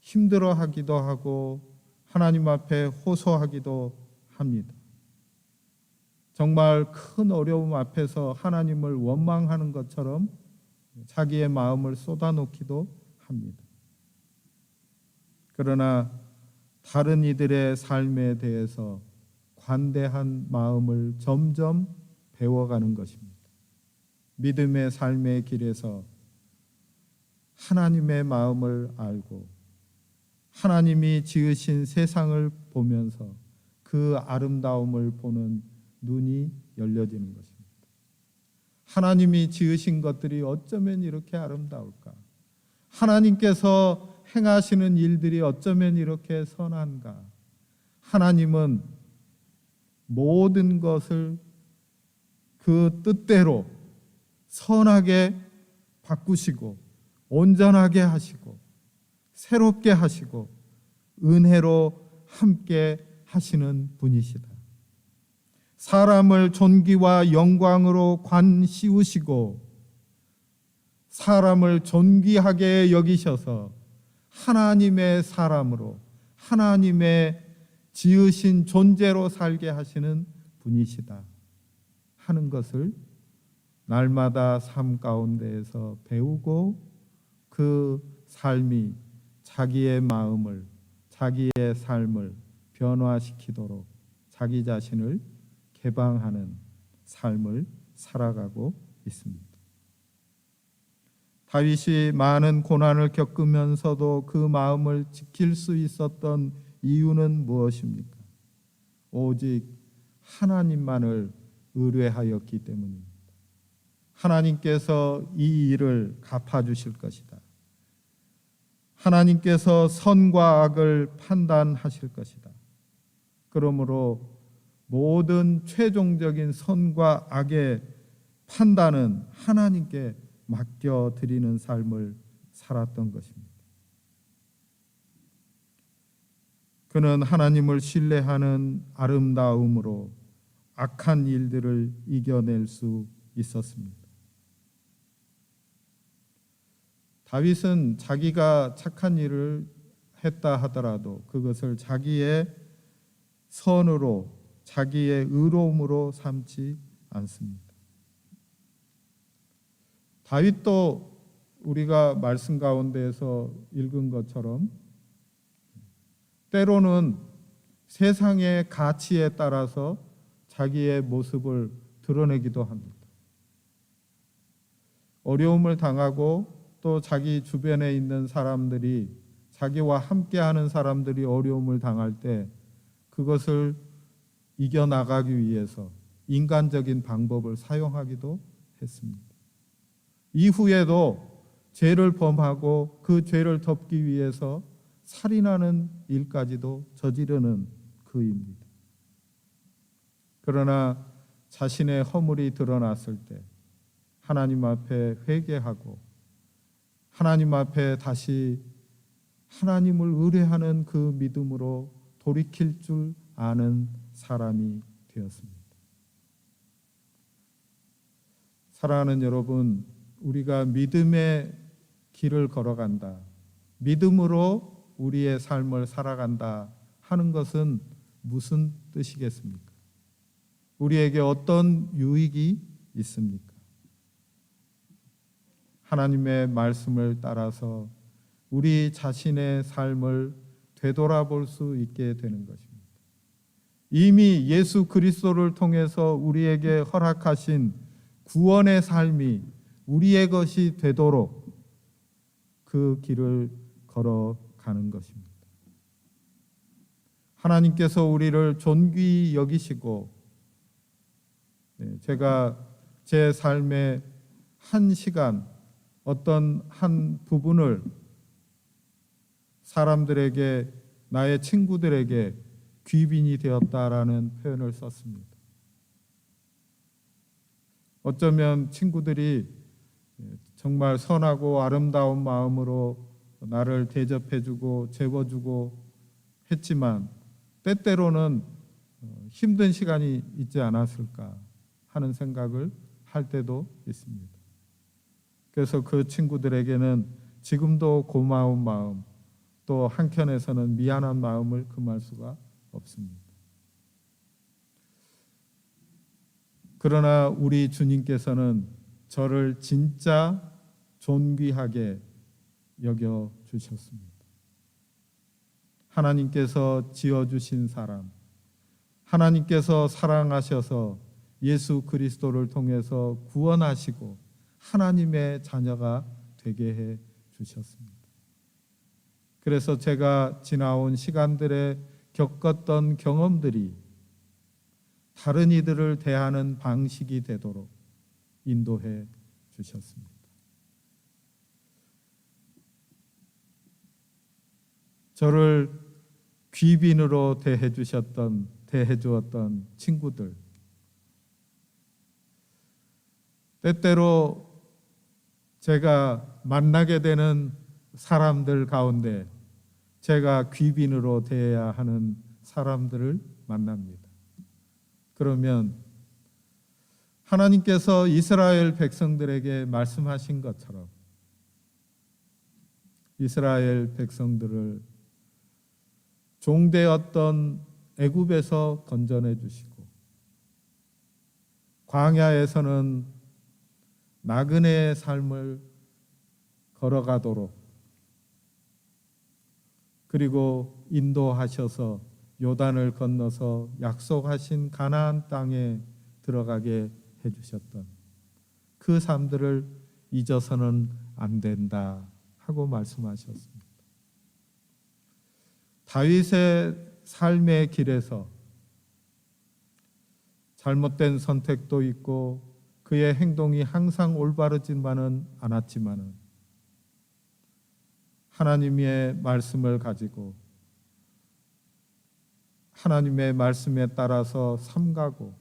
힘들어하기도 하고 하나님 앞에 호소하기도 합니다. 정말 큰 어려움 앞에서 하나님을 원망하는 것처럼 자기의 마음을 쏟아놓기도 합니다. 그러나 다른 이들의 삶에 대해서 관대한 마음을 점점 배워가는 것입니다. 믿음의 삶의 길에서 하나님의 마음을 알고 하나님이 지으신 세상을 보면서 그 아름다움을 보는 눈이 열려지는 것입니다. 하나님이 지으신 것들이 어쩌면 이렇게 아름다울까? 하나님께서 행하시는 일들이 어쩌면 이렇게 선한가? 하나님은 모든 것을 그 뜻대로 선하게 바꾸시고 온전하게 하시고 새롭게 하시고 은혜로 함께 하시는 분이시다. 사람을 존귀와 영광으로 관씌우시고 사람을 존귀하게 여기셔서 하나님의 사람으로 하나님의 지으신 존재로 살게 하시는 분이시다 하는 것을 날마다 삶 가운데에서 배우고 그 삶이 자기의 마음을 자기의 삶을 변화시키도록 자기 자신을 개방하는 삶을 살아가고 있습니다. 다윗이 많은 고난을 겪으면서도 그 마음을 지킬 수 있었던 이유는 무엇입니까? 오직 하나님만을 의뢰하였기 때문입니다. 하나님께서 이 일을 갚아주실 것이다. 하나님께서 선과 악을 판단하실 것이다. 그러므로 모든 최종적인 선과 악의 판단은 하나님께 맡겨드리는 삶을 살았던 것입니다. 그는 하나님을 신뢰하는 아름다움으로 악한 일들을 이겨낼 수 있었습니다. 다윗은 자기가 착한 일을 했다 하더라도 그것을 자기의 선으로, 자기의 의로움으로 삼지 않습니다. 다윗도 우리가 말씀 가운데에서 읽은 것처럼 때로는 세상의 가치에 따라서 자기의 모습을 드러내기도 합니다. 어려움을 당하고 또 자기 주변에 있는 사람들이, 자기와 함께하는 사람들이 어려움을 당할 때 그것을 이겨나가기 위해서 인간적인 방법을 사용하기도 했습니다. 이후에도 죄를 범하고 그 죄를 덮기 위해서 살인하는 일까지도 저지르는 그입니다. 그러나 자신의 허물이 드러났을 때 하나님 앞에 회개하고 하나님 앞에 다시 하나님을 의뢰하는 그 믿음으로 돌이킬 줄 아는 사람이 되었습니다. 사랑하는 여러분, 우리가 믿음의 길을 걸어간다, 믿음으로 우리의 삶을 살아간다 하는 것은 무슨 뜻이겠습니까? 우리에게 어떤 유익이 있습니까? 하나님의 말씀을 따라서 우리 자신의 삶을 되돌아볼 수 있게 되는 것입니다. 이미 예수 그리스도를 통해서 우리에게 허락하신 구원의 삶이 우리의 것이 되도록 그 길을 걸어가는 것입니다. 하나님께서 우리를 존귀히 여기시고, 제가 제 삶의 한 시간, 어떤 한 부분을 사람들에게, 나의 친구들에게 귀빈이 되었다라는 표현을 썼습니다. 어쩌면 친구들이 정말 선하고 아름다운 마음으로 나를 대접해주고 재워주고 했지만 때때로는 힘든 시간이 있지 않았을까 하는 생각을 할 때도 있습니다. 그래서 그 친구들에게는 지금도 고마운 마음, 또 한켠에서는 미안한 마음을 금할 수가 없습니다. 그러나 우리 주님께서는 저를 진짜 존귀하게 여겨 주셨습니다. 하나님께서 지어주신 사람, 하나님께서 사랑하셔서 예수 그리스도를 통해서 구원하시고 하나님의 자녀가 되게 해 주셨습니다. 그래서 제가 지나온 시간들에 겪었던 경험들이 다른 이들을 대하는 방식이 되도록 인도해 주셨습니다. 저를 귀빈으로 대해 주었던 친구들, 때때로 제가 만나게 되는 사람들 가운데 제가 귀빈으로 대해야 하는 사람들을 만납니다. 그러면 하나님께서 이스라엘 백성들에게 말씀하신 것처럼 이스라엘 백성들을 종되었던 애굽에서 건져내 주시고 광야에서는 나그네의 삶을 걸어가도록 그리고 인도하셔서 요단을 건너서 약속하신 가나안 땅에 들어가게 해주셨던 그 삶들을 잊어서는 안 된다 하고 말씀하셨습니다. 다윗의 삶의 길에서 잘못된 선택도 있고 그의 행동이 항상 올바르지만은 않았지만은 하나님의 말씀을 가지고 하나님의 말씀에 따라서 삼가고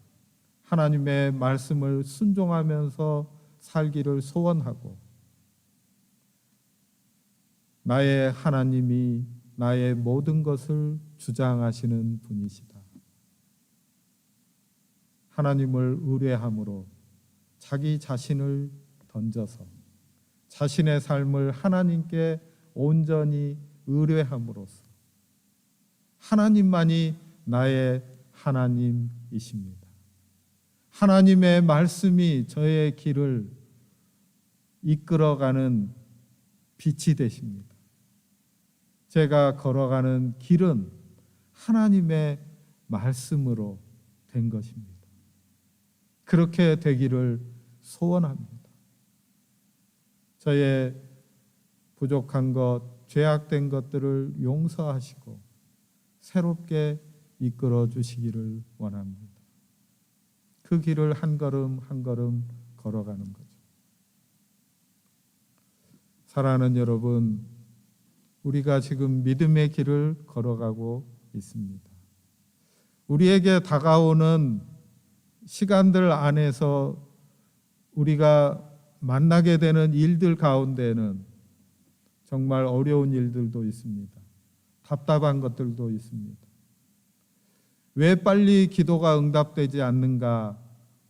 하나님의 말씀을 순종하면서 살기를 소원하고 나의 하나님이 나의 모든 것을 주장하시는 분이시다. 하나님을 의뢰함으로 자기 자신을 던져서 자신의 삶을 하나님께 온전히 의뢰함으로써 하나님만이 나의 하나님이십니다. 하나님의 말씀이 저의 길을 이끌어가는 빛이 되십니다. 제가 걸어가는 길은 하나님의 말씀으로 된 것입니다. 그렇게 되기를 소원합니다. 저의 부족한 것, 죄악된 것들을 용서하시고 새롭게 이끌어 주시기를 원합니다. 그 길을 한 걸음 한 걸음 걸어가는 거죠. 사랑하는 여러분, 우리가 지금 믿음의 길을 걸어가고 있습니다. 우리에게 다가오는 시간들 안에서 우리가 만나게 되는 일들 가운데는 정말 어려운 일들도 있습니다. 답답한 것들도 있습니다. 왜 빨리 기도가 응답되지 않는가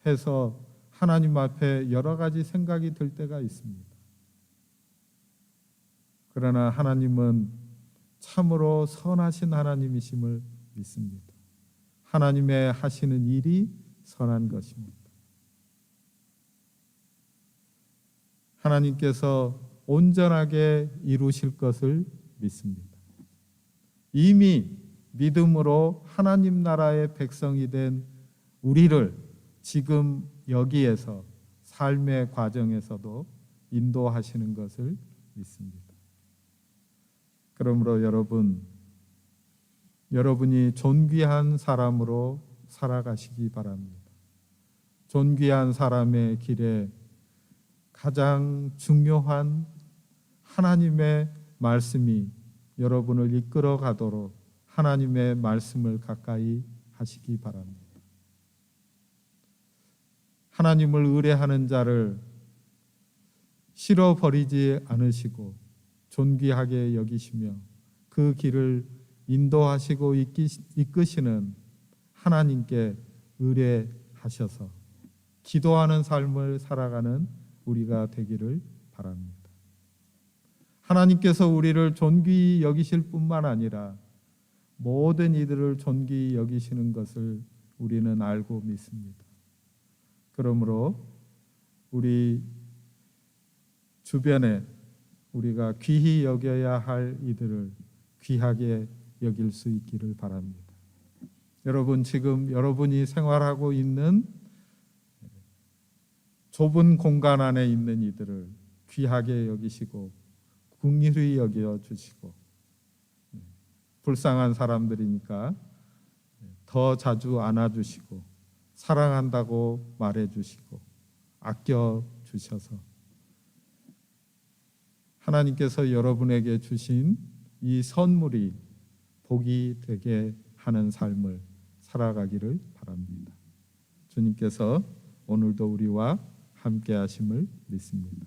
해서 하나님 앞에 여러 가지 생각이 들 때가 있습니다. 그러나 하나님은 참으로 선하신 하나님이심을 믿습니다. 하나님의 하시는 일이 선한 것입니다. 하나님께서 온전하게 이루실 것을 믿습니다. 이미 믿음으로 하나님 나라의 백성이 된 우리를 지금 여기에서 삶의 과정에서도 인도하시는 것을 믿습니다. 그러므로 여러분이 존귀한 사람으로 살아가시기 바랍니다. 존귀한 사람의 길에 가장 중요한 하나님의 말씀이 여러분을 이끌어 가도록 하나님의 말씀을 가까이 하시기 바랍니다. 하나님을 의뢰하는 자를 싫어버리지 않으시고 존귀하게 여기시며 그 길을 인도하시고 이끄시는 하나님께 의뢰하셔서 기도하는 삶을 살아가는 우리가 되기를 바랍니다. 하나님께서 우리를 존귀히 여기실 뿐만 아니라 모든 이들을 존귀히 여기시는 것을 우리는 알고 믿습니다. 그러므로 우리 주변에 우리가 귀히 여겨야 할 이들을 귀하게 여길 수 있기를 바랍니다. 여러분, 지금 여러분이 생활하고 있는 좁은 공간 안에 있는 이들을 귀하게 여기시고 긍휼히 여겨 주시고, 불쌍한 사람들이니까 더 자주 안아주시고 사랑한다고 말해주시고 아껴 주셔서 하나님께서 여러분에게 주신 이 선물이 복이 되게 하는 삶을 살아가기를 바랍니다. 주님께서 오늘도 우리와 함께 하심을 믿습니다.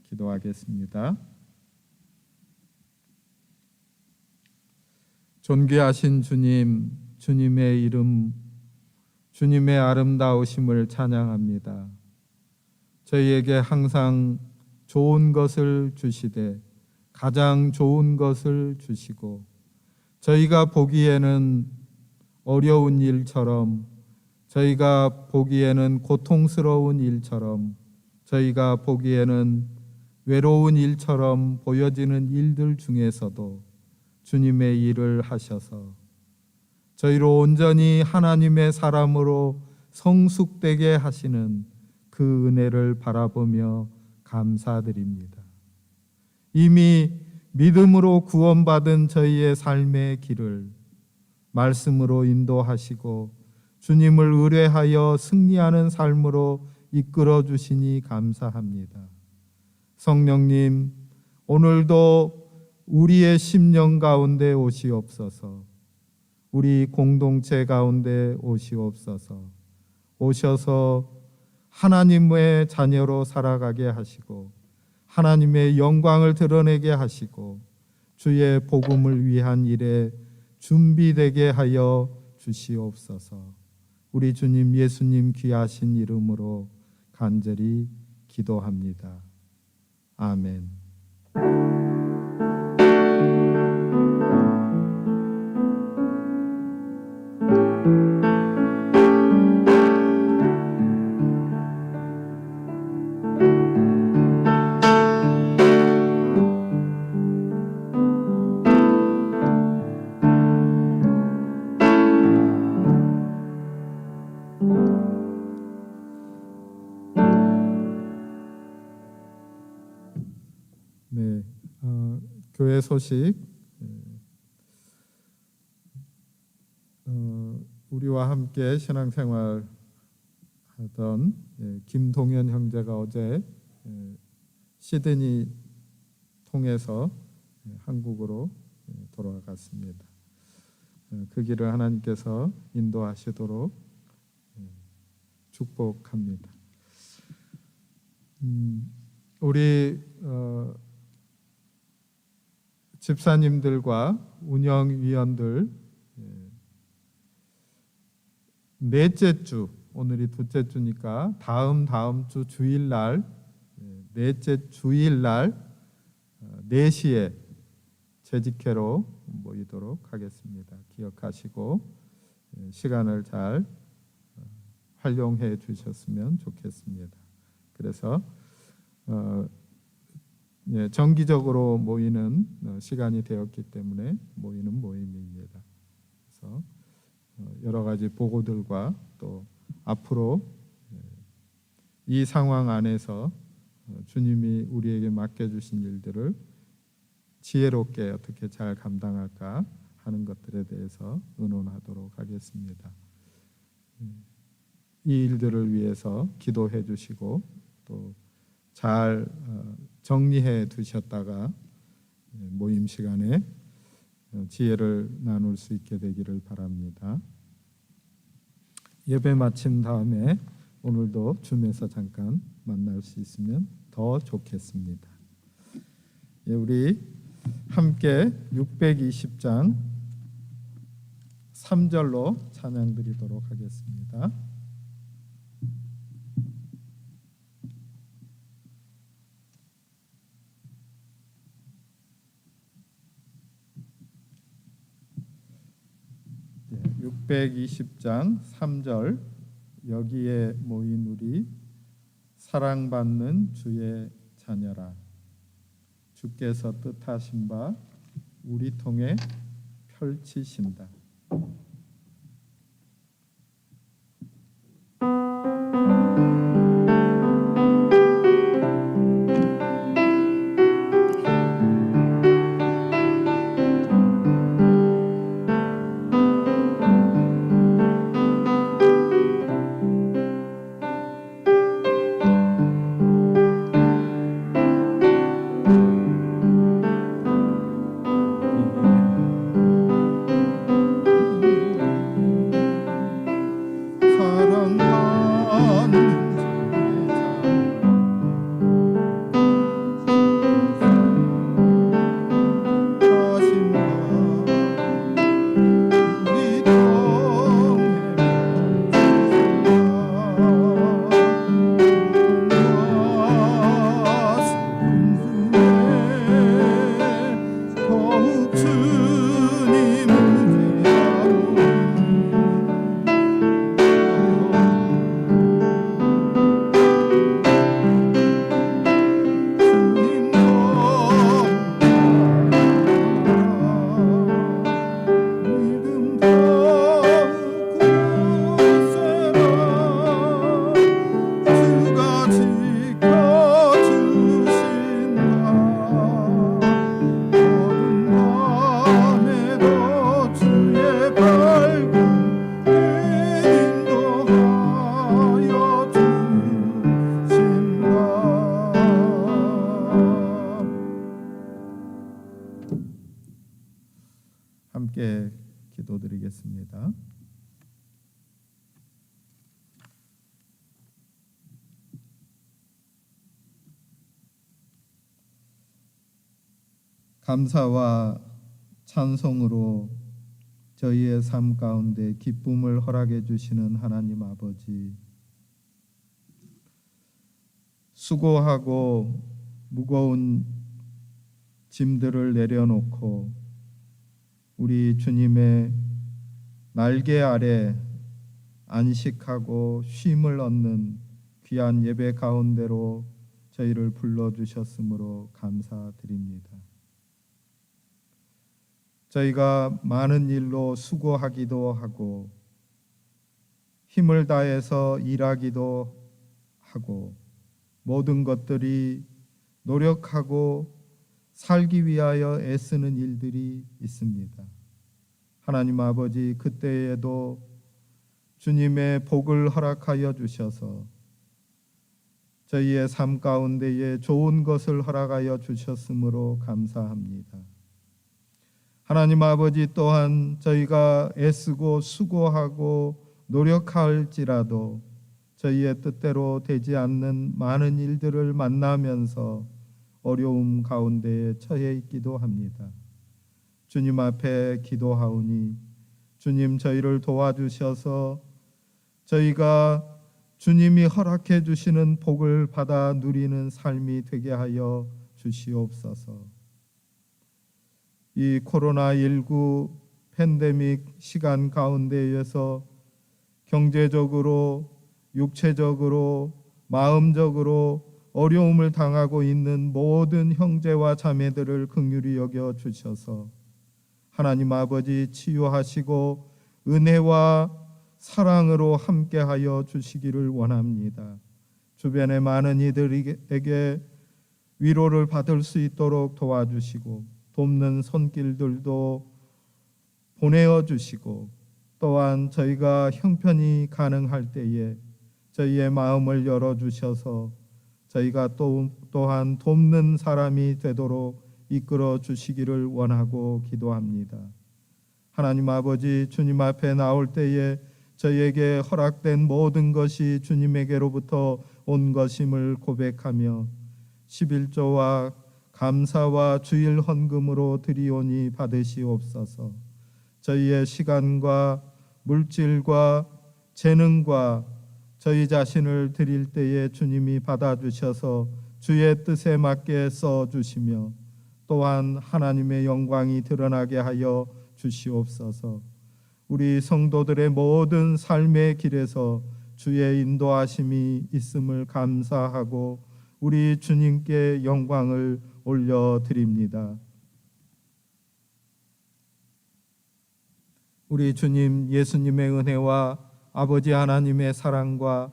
기도하겠습니다. 존귀하신 주님, 주님의 이름, 주님의 아름다우심을 찬양합니다. 저희에게 항상 좋은 것을 주시되 가장 좋은 것을 주시고 저희가 보기에는 어려운 일처럼, 저희가 보기에는 고통스러운 일처럼, 저희가 보기에는 외로운 일처럼 보여지는 일들 중에서도 주님의 일을 하셔서 저희로 온전히 하나님의 사람으로 성숙되게 하시는 그 은혜를 바라보며 감사드립니다. 이미 믿음으로 구원받은 저희의 삶의 길을 말씀으로 인도하시고 주님을 의뢰하여 승리하는 삶으로 이끌어 주시니 감사합니다. 성령님, 오늘도 우리의 심령 가운데 오시옵소서. 우리 공동체 가운데 오시옵소서. 오셔서 하나님의 자녀로 살아가게 하시고 하나님의 영광을 드러내게 하시고 주의 복음을 위한 일에 준비되게 하여 주시옵소서. 우리 주님 예수님 귀하신 이름으로 간절히 기도합니다. 아멘. 네, 교회 소식. 우리와 함께 신앙생활 하던 김동현 형제가 어제 시드니 통해서 한국으로 돌아갔습니다. 그 길을 하나님께서 인도하시도록 축복합니다. 우리 집사님들과 운영위원들 넷째 주, 오늘이 둘째 주니까 다음 주 주일날, 넷째 주일날 4시에 재직회로 모이도록 하겠습니다. 기억하시고 시간을 잘 활용해 주셨으면 좋겠습니다. 그래서 정기적으로 모이는 시간이 되었기 때문에 모이는 모임입니다. 그래서 여러 가지 보고들과 또 앞으로 이 상황 안에서 주님이 우리에게 맡겨주신 일들을 지혜롭게 어떻게 잘 감당할까 하는 것들에 대해서 의논하도록 하겠습니다. 이 일들을 위해서 기도해 주시고 또 잘 정리해 두셨다가 모임 시간에 지혜를 나눌 수 있게 되기를 바랍니다. 예배 마친 다음에 오늘도 줌에서 잠깐 만날 수 있으면 더 좋겠습니다. 우리 함께 620장 3절로 찬양 드리도록 하겠습니다. 네, 620장 3절. 여기에 모인 우리 사랑받는 주의 자녀라. 주께서 뜻하신 바 우리 통해 펼치신다. 기도드리겠습니다. 감사와 찬송으로 저희의 삶 가운데 기쁨을 허락해 주시는 하나님 아버지, 수고하고 무거운 짐들을 내려놓고 우리 주님의 날개 아래 안식하고 쉼을 얻는 귀한 예배 가운데로 저희를 불러주셨으므로 감사드립니다. 저희가 많은 일로 수고하기도 하고 힘을 다해서 일하기도 하고 모든 것들이 노력하고 살기 위하여 애쓰는 일들이 있습니다. 하나님 아버지, 그때에도 주님의 복을 허락하여 주셔서 저희의 삶 가운데에 좋은 것을 허락하여 주셨으므로 감사합니다. 하나님 아버지, 또한 저희가 애쓰고 수고하고 노력할지라도 저희의 뜻대로 되지 않는 많은 일들을 만나면서 어려움 가운데에 처해 있기도 합니다. 주님 앞에 기도하오니 주님 저희를 도와주셔서 저희가 주님이 허락해 주시는 복을 받아 누리는 삶이 되게 하여 주시옵소서. 이 코로나19 팬데믹 시간 가운데에서 경제적으로, 육체적으로, 마음적으로 어려움을 당하고 있는 모든 형제와 자매들을 긍휼히 여겨 주셔서 하나님 아버지 치유하시고 은혜와 사랑으로 함께하여 주시기를 원합니다. 주변의 많은 이들에게 위로를 받을 수 있도록 도와주시고 돕는 손길들도 보내어 주시고 또한 저희가 형편이 가능할 때에 저희의 마음을 열어주셔서 저희가 또한 돕는 사람이 되도록 이끌어 주시기를 원하고 기도합니다. 하나님 아버지, 주님 앞에 나올 때에 저희에게 허락된 모든 것이 주님에게로부터 온 것임을 고백하며 11조와 감사와 주일 헌금으로 드리오니 받으시옵소서. 저희의 시간과 물질과 재능과 저희 자신을 드릴 때에 주님이 받아주셔서 주의 뜻에 맞게 써주시며 또한 하나님의 영광이 드러나게 하여 주시옵소서. 우리 성도들의 모든 삶의 길에서 주의 인도하심이 있음을 감사하고 우리 주님께 영광을 올려드립니다. 우리 주님 예수님의 은혜와 아버지 하나님의 사랑과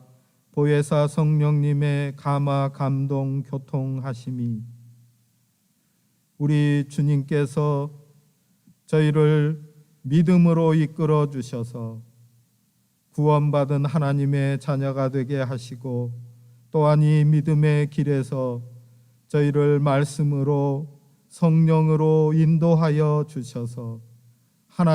보혜사 성령님의 감화 감동 교통하심이 우리 주님께서 저희를 믿음으로 이끌어 주셔서 구원받은 하나님의 자녀가 되게 하시고 또한 이 믿음의 길에서 저희를 말씀으로 성령으로 인도하여 주셔서 하나님